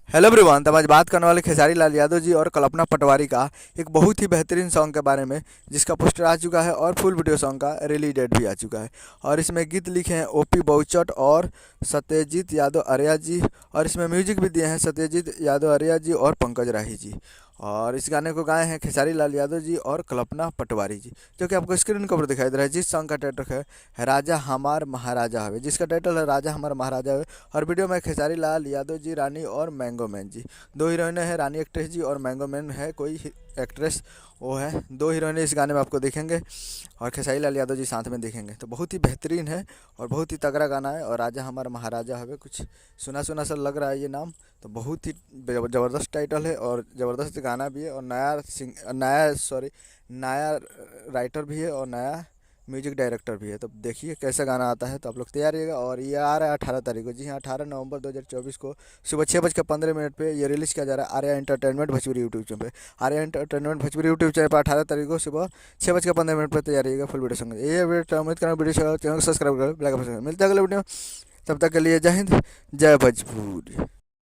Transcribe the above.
Hello everyone. तब आज बात करने वाले खेसारी लाल यादव जी और कल्पना पटवारी का एक बहुत ही बेहतरीन सॉन्ग के बारे में, जिसका पोस्टर आ चुका है और फुल वीडियो सॉन्ग का रिलीज डेट भी आ चुका है। और इसमें गीत लिखे हैं ओपी बहुचट और सत्यजीत यादव आर्या जी, और इसमें म्यूजिक भी दिए हैं सत्यजीत यादव आर्या जी और पंकज राही जी। और इस गाने को गाए हैं खेसारी लाल यादव जी और कल्पना पटवारी जी, जो कि आपको स्क्रीन के ऊपर दिखाई दे रहा है। जिस सॉन्ग का टाइटल है राजा हमार महाराजा हवे, जिसका टाइटल है राजा हमार महाराजा हवे। और वीडियो में खेसारी लाल यादव जी, रानी और मैंगो मैन जी, दो हीरोइनें हैं, रानी एक्ट्रेस जी और मैंगो मैन है कोई एक्ट्रेस, वो है। दो हीरोइनें इस गाने में आपको दिखेंगे और खेसारी लाल यादव जी साथ में दिखेंगे। तो बहुत ही बेहतरीन है और बहुत ही तगड़ा गाना है। और राजा हमारा महाराजा हवे, कुछ सुना सुना सा लग रहा है ये नाम। तो बहुत ही ज़बरदस्त टाइटल है और ज़बरदस्त गाना भी है। और नया राइटर भी है और नया म्यूजिक डायरेक्टर भी है। तो देखिए कैसा गाना आता है। तो आप लोग तैयार रहिएगा। और ये आ रहा है 18 तारीख को, जी हाँ, 18 नवंबर 2024 को सुबह 6:15 पे ये रिलीज़ किया जा रहा है Arya entertainment Bhojpuri YouTube channel पे। Arya entertainment Bhojpuri YouTube channel पर 18 तारीख को सुबह 6:15 पर तैयार रहिएगा फुल वीडियो संग। ये वीडियो उम्मीद करें वीडियो चैनल को सब्सक्राइब करें, लाइक। मिलते हैं अगले वीडियो। तब तक के लिए जय हिंद, जय भोजपुरी।